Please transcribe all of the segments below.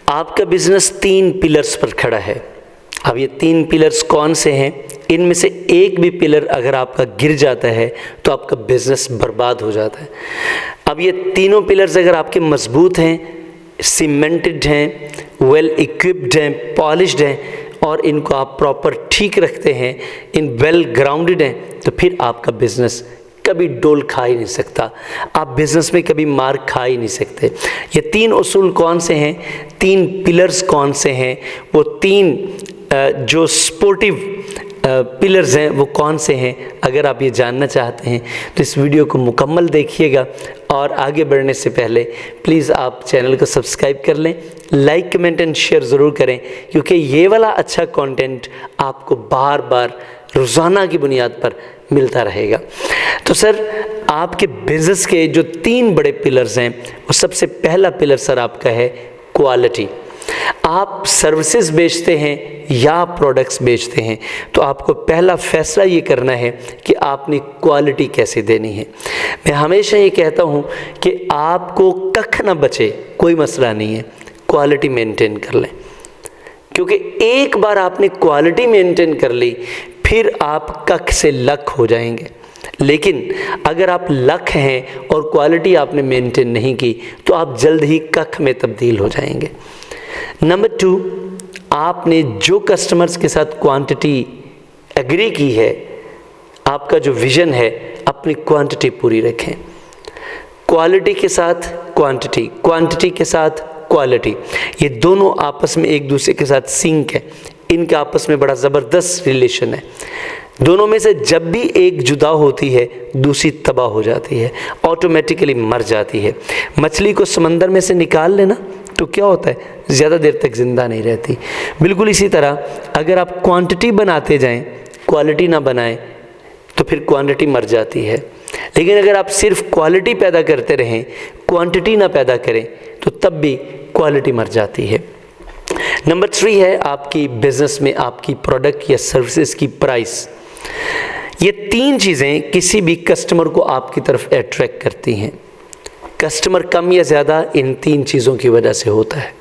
आपका business 3 pillars पर खड़ा है। अब ये 3 पिलर्स कौन से हैं? इनमें से एक भी पिलर अगर आपका गिर जाता है तो आपका बिजनेस बर्बाद हो जाता है। अब ये तीनों पिलर्स अगर आपके मजबूत हैं, सीमेंटेड हैं, वेल इक्विप्ड हैं, पॉलिश्ड हैं और इनको आप प्रॉपर ठीक रखते हैं, इन वेल ग्राउंडेड हैं, तो फिर आपका बिजनेस कभी डोल खा ही नहीं सकता। आप बिजनेस में कभी मार खा ही नहीं सकते। ये 3 उसूल कौन से हैं, 3 पिलर्स कौन से हैं, वो 3 जो स्पोर्टिव पिलर्स हैं वो कौन से हैं? अगर आप ये जानना चाहते हैं तो इस वीडियो को मुकम्मल देखिएगा। और आगे बढ़ने से पहले प्लीज़ आप चैनल को सब्सक्राइब कर लें, लाइक कमेंट एंड शेयर ज़रूर करें, क्योंकि ये वाला अच्छा कंटेंट आपको बार बार रोज़ाना की बुनियाद पर मिलता रहेगा। तो सर, आपके बिज़नेस के जो 3 बड़े पिलर्स हैं, वो सबसे पहला पिलर सर आपका है क्वालिटी। आप सर्विसेज बेचते हैं या प्रोडक्ट्स बेचते हैं, तो आपको पहला फैसला ये करना है कि आपने क्वालिटी कैसे देनी है। मैं हमेशा ये कहता हूँ कि आपको कख ना बचे, कोई मसला नहीं है, क्वालिटी मेंटेन कर लें, क्योंकि एक बार आपने क्वालिटी मेंटेन कर ली फिर आप कख से लख हो जाएंगे। लेकिन अगर आप लख हैं और क्वालिटी आपने मेंटेन नहीं की तो आप जल्द ही कख में तब्दील हो जाएंगे। नंबर 2, आपने जो कस्टमर्स के साथ क्वांटिटी एग्री की है, आपका जो विज़न है, अपनी क्वांटिटी पूरी रखें। क्वालिटी के साथ क्वांटिटी, क्वांटिटी के साथ क्वालिटी, ये दोनों आपस में एक दूसरे के साथ सिंक है। इनका आपस में बड़ा ज़बरदस्त रिलेशन है। दोनों में से जब भी एक जुदा होती है दूसरी तबाह हो जाती है, ऑटोमेटिकली मर जाती है। मछली को समंदर में से निकाल लेना तो क्या होता है, ज़्यादा देर तक ज़िंदा नहीं रहती। बिल्कुल इसी तरह अगर आप क्वांटिटी बनाते जाएं, क्वालिटी ना बनाएं, तो फिर क्वांटिटी मर जाती है। लेकिन अगर आप सिर्फ क्वालिटी पैदा करते रहें, क्वांटिटी ना पैदा करें, तो तब भी क्वालिटी मर जाती है। नंबर 3 है आपकी बिज़नेस में आपकी प्रोडक्ट या सर्विसेज की प्राइस। ये 3 चीज़ें किसी भी कस्टमर को आपकी तरफ अट्रैक्ट करती हैं। कस्टमर कम या ज़्यादा इन 3 चीज़ों की वजह से होता है,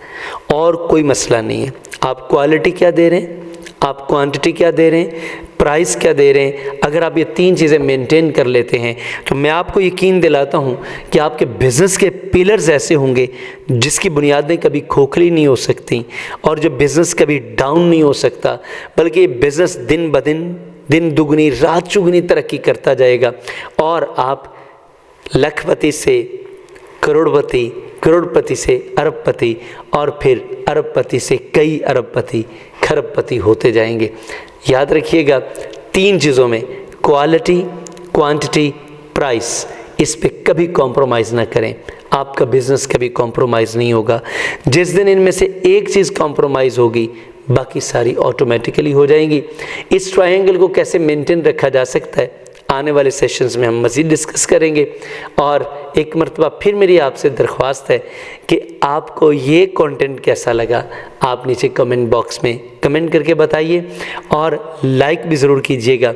और कोई मसला नहीं है। आप क्वालिटी क्या दे रहे हैं, आप क्वांटिटी क्या दे रहे हैं, प्राइस क्या दे रहे हैं। अगर आप ये 3 चीज़ें मेंटेन कर लेते हैं तो मैं आपको यकीन दिलाता हूँ कि आपके बिज़नेस के पिलर्स ऐसे होंगे जिसकी बुनियादें कभी खोखली नहीं हो सकती, और जो बिज़नेस कभी डाउन नहीं हो सकता, बल्कि ये बिज़नेस दिन ब दिन दुगनी रात चुगनी तरक्की करता जाएगा, और आप लखपति से करोड़पति, करोड़पति से अरबपति, और फिर अरबपति से कई अरबपति, खरबपति होते जाएंगे। याद रखिएगा, 3 चीज़ों में क्वालिटी, क्वांटिटी, प्राइस, इस पे कभी कॉम्प्रोमाइज़ ना करें। आपका बिज़नेस कभी कॉम्प्रोमाइज़ नहीं होगा। जिस दिन इनमें से एक चीज़ कॉम्प्रोमाइज़ होगी, बाकी सारी ऑटोमेटिकली हो जाएंगी। इस ट्रायंगल को कैसे मेंटेन रखा जा सकता है, आने वाले सेशंस में हम मज़ीद डिस्कस करेंगे। और एक मरतबा फिर मेरी आपसे दरख्वास्त है कि आपको ये कंटेंट कैसा लगा, आप नीचे कमेंट बॉक्स में कमेंट करके बताइए, और लाइक भी ज़रूर कीजिएगा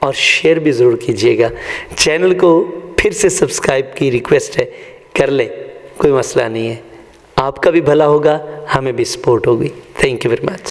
और शेयर भी ज़रूर कीजिएगा। चैनल को फिर से सब्सक्राइब की रिक्वेस्ट है, कर लें, कोई मसला नहीं है। आपका भी भला होगा, हमें भी सपोर्ट होगी। Thank you very much.